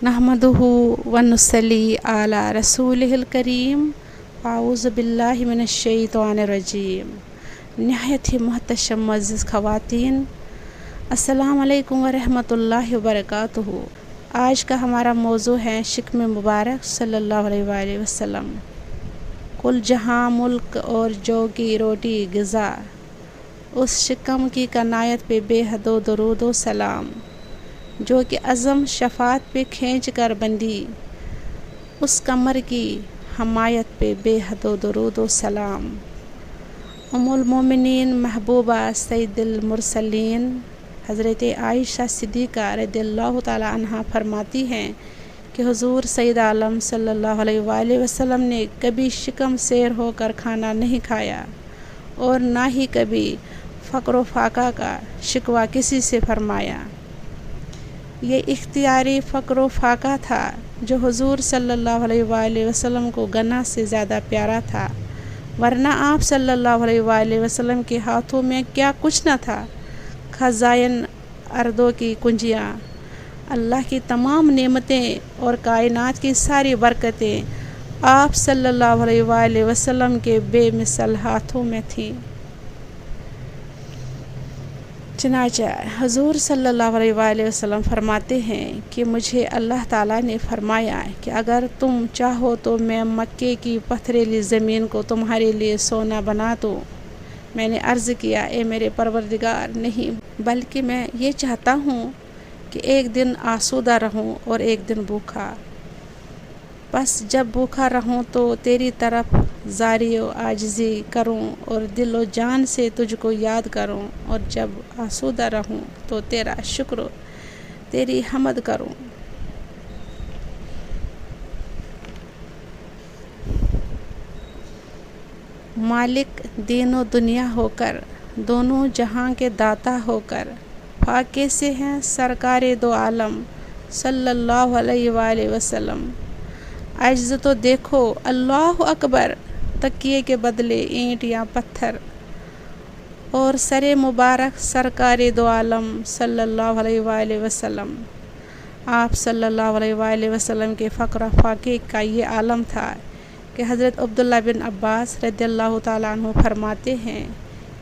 नहमदुहु व नुसल्ली अला रसूलिहिल करीम। आऊज़ु बिल्लाहि मिनश शैतानिर रजीम। निहायत ही मुहतशम मुअज़्ज़िज़ ख़वातीन, अस्सलाम अलैकुम व रहमतुल्लाहि व बरकातुहू। आज का हमारा मौज़ू है शिक्म मुबारक सल्लल्लाहु अलैहि वसल्लम। कुल जहाँ मुल्क और जौ की रोटी ग़िज़ा, उस शिकम की कनायत पे बेहदो दरूदो सलाम। जो कि अज़म शफ़ात पे खींच कर बंदी, उस कमर की हमायत पे बेहदो दरूदो सलाम। उम्मुल मोमिनीन महबूबा सैयदुल मुरसलीन हज़रत आयशा सिद्दीक़ा रज़ियल्लाहु ताला अन्हा फरमाती हैं कि हुज़ूर सैयद आलम सल्लल्लाहु अलैहि वसल्लम ने कभी शिकम सेर होकर खाना नहीं खाया और ना ही कभी फ़क्र व फ़ाक़ा का शिकवा किसी से फरमाया। ये इख्तियारी फ़क्र व फ़ाक़ा था जो हुज़ूर सल्लल्लाहु अलैहि वसल्लम को गना से ज़्यादा प्यारा था, वरना आप सल्लल्लाहु अलैहि वसल्लम के हाथों में क्या कुछ न था। खज़ाइन अर्दों की कुंजियाँ, अल्लाह की तमाम नेमतें और कायनात की सारी बरकतें आप सल्लल्लाहु अलैहि वसल्लम के बेमिसल हाथों में थीं। चनाचा हुज़ूर सल्लल्लाहु अलैहि वसल्लम फरमाते हैं कि मुझे अल्लाह ताला ने फरमाया कि अगर तुम चाहो तो मैं मक्के की पथरीली ज़मीन को तुम्हारे लिए सोना बना दूँ। मैंने अर्ज़ किया, ए मेरे परवरदिगार, नहीं, बल्कि मैं ये चाहता हूँ कि एक दिन आसूदा रहूँ और एक दिन भूखा। बस जब भूखा रहूँ तो तेरी तरफ ज़ारी व आजिज़ी करूँ और दिल व जान से तुझको याद करूँ, और जब आसूदा रहूँ तो तेरा शुक्र, तेरी हमद करूँ। मालिक दीन व दुनिया होकर, दोनों जहां के दाता होकर, फाके से हैं सरकारे दो आलम सल्लल्लाहु अलैहि वसल्लम। अज्ज़ तो देखो, अल्लाहु अकबर, तकिए के बदले ईंट या पत्थर, और सरे मुबारक सरकारे दो आलम सल्लल्लाहु अलैहि वसल्लम। आप सल्लल्लाहु अलैहि वसल्लम के फ़क्र फ़ाक़े का ये आलम था कि हज़रत अब्दुल्लाह बिन अब्बास रज़ियल्लाहु ताला अन्हु फरमाते हैं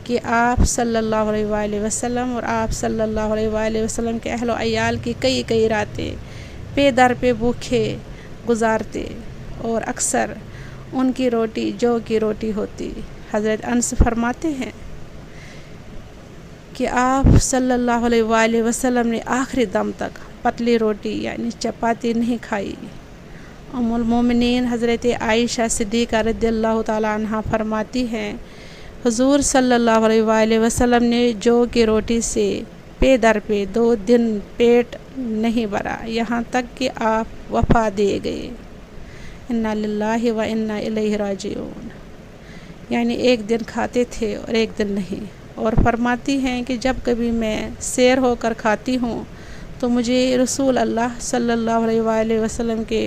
कि आप सल्लल्लाहु अलैहि वसल्लम और आप सल्लल्लाहु अलैहि वसल्लम के अहल व अयाल की कई रातें पे दर पे भूखे गुजारते और अक्सर उनकी रोटी जौ की रोटी होती। हज़रत अनस फरमाते हैं कि आप सल्लल्लाहु अलैहि वसल्लम ने आखिरी दम तक पतली रोटी यानी चपाती नहीं खाई। उम्मुल मोमिनीन हज़रत आयशा सिद्दीक़ा रज़ियल्लाहु ताला अन्हा फरमाती हैं, हुज़ूर सल्लल्लाहु अलैहि वसल्लम ने जौ की रोटी से पे दर पे 2 दिन पेट नहीं भरा, यहाँ तक कि आप वफ़ा दे गए। इन्ना लिल्लाहि व इन्ना इलैहि राजिऊन। यानी एक दिन खाते थे और एक दिन नहीं। और फरमाती हैं कि जब कभी मैं सैर होकर खाती हूँ तो मुझे रसूल अल्लाह सल्लल्लाहु अलैहि वसल्लम के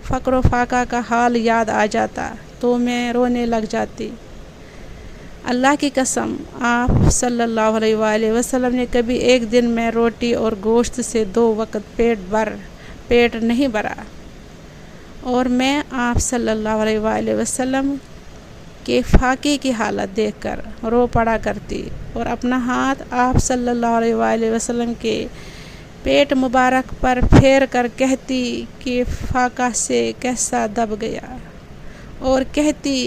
फ़क्र व फ़ाक़ा का हाल याद आ जाता तो मैं रोने लग जाती। अल्लाह की कसम, आप सल्लल्लाहु अलैहि वसल्लम ने कभी एक दिन में रोटी और गोश्त से 2 वक़्त पेट नहीं भरा, और मैं आप सल्लल्लाहु अलैहि वसल्लम के फाके की हालत देखकर रो पड़ा करती और अपना हाथ आप सल्लल्लाहु अलैहि वसल्लम के पेट मुबारक पर फेर कर कहती कि फाका से कैसा दब गया, और कहती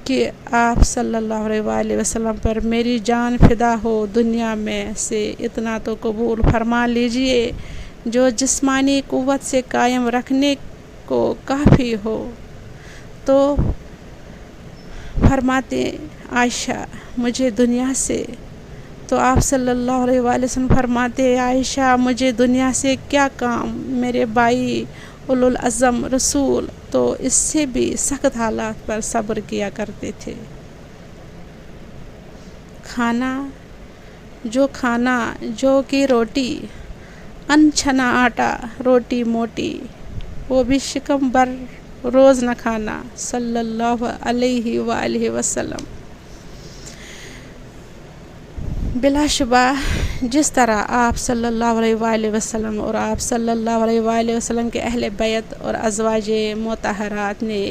कि आप सल्लल्लाहु अलैहि वसल्लम पर मेरी जान फिदा हो, दुनिया में से इतना तो कबूल फरमा लीजिए जो जिस्मानी कुव्वत से कायम रखने को काफ़ी हो। तो फरमाते आयशा, मुझे दुनिया से, तो आप सल्लल्लाहु अलैहि वसल्लम फरमाते, आयशा मुझे दुनिया से क्या काम, मेरे भाई उलुल अज़म रसूल तो इससे भी सख्त हालात पर सब्र किया करते थे। खाना जो की रोटी, अनछना आटा, रोटी मोटी, वो भी शिकम भर रोज़ न खाना सल्लल्लाहु अलैहि वसल्लम। बिलाशुबा جس طرح آپ صلی اللہ علیہ وآلہ وسلم اور آپ صلی اللہ علیہ وآلہ وسلم کے اہل بیت اور ازواج مطہرات نے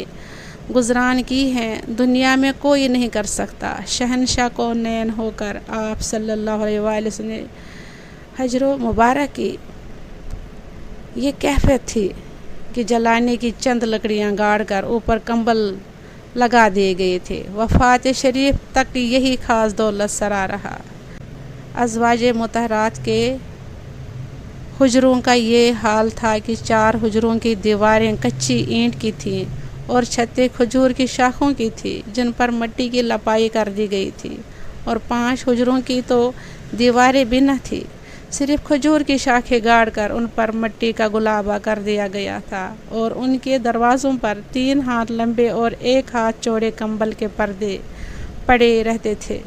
گزران کی ہیں، دنیا میں کوئی نہیں کر سکتا۔ شہنشاہ کونین ہو کر آپ صلی اللہ علیہ وآلہ وسلم نے حجر مبارک کی یہ کیفیت تھی کہ جلانے کی چند لکڑیاں گاڑ کر اوپر کمبل لگا دیے گئے تھے۔ وفات شریف تک یہی خاص دولت سرا رہا۔ ازواج مطہرات کے حجروں کا یہ حال تھا کہ 4 حجروں کی دیواریں کچی اینٹ کی تھیں اور چھتیں کھجور کی شاخوں کی تھی جن پر مٹی کی لپائی کر دی گئی تھی، اور 5 حجروں کی تو دیواریں بھی نہ تھی، صرف کھجور کی شاخیں گاڑ کر ان پر مٹی کا گلابہ کر دیا گیا تھا، اور ان کے دروازوں پر 3 ہاتھ لمبے اور 1 ہاتھ چوڑے کمبل کے پردے پڑے رہتے تھے۔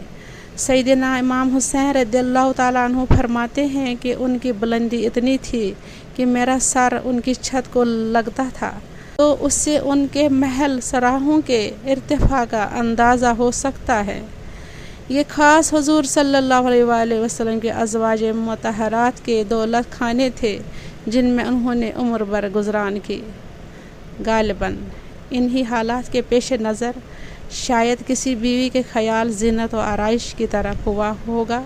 سیدنا امام حسین رضی اللہ تعالیٰ عنہ فرماتے ہیں کہ ان کی بلندی اتنی تھی کہ میرا سر ان کی چھت کو لگتا تھا، تو اس سے ان کے محل سراہوں کے ارتفاع کا اندازہ ہو سکتا ہے۔ یہ خاص حضور صلی اللہ علیہ وآلہ وسلم کے ازواج مطہرات کے دولت خانے تھے جن میں انہوں نے عمر بھر گزران کی۔ غالباً انہی حالات کے پیش نظر شاید کسی بیوی کے خیال زینت و آرائش کی طرف ہوا ہوگا،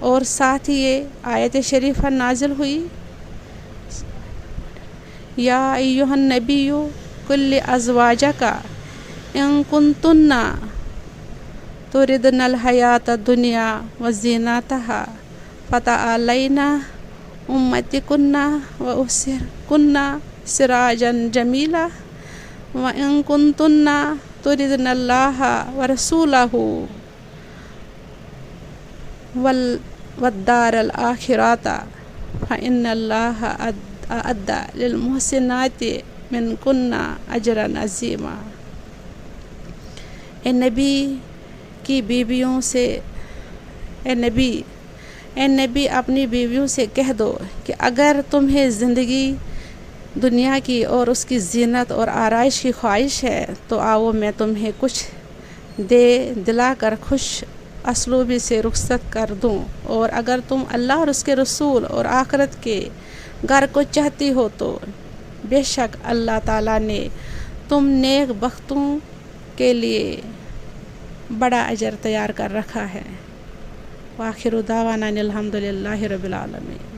اور ساتھ ہی یہ آیت شریفہ نازل ہوئی، یا ایھا النبی قل لازواجک ان کنتن تردن الحیاۃ الدنیا وزینتہا فتعالین امتعکن واسرحکن سراجا جمیلا وان کنتن تردن اللہ ورسولہ والدار الآخرۃ فإن اللہ اعد للمحسنات منکن اجرا عظیما۔ اے نبی کی بیویوں سے اے نبی اپنی بیویوں سے کہہ دو کہ اگر تمہیں زندگی دنیا کی اور اس کی زینت اور آرائش کی خواہش ہے تو آؤ میں تمہیں کچھ دلا کر خوش اسلوبی سے رخصت کر دوں، اور اگر تم اللہ اور اس کے رسول اور آخرت کے گھر کو چاہتی ہو تو بے شک اللہ تعالیٰ نے تم نیک بختوں کے لیے بڑا اجر تیار کر رکھا ہے۔ وآخر دعوانا الحمد للہ رب العالمین۔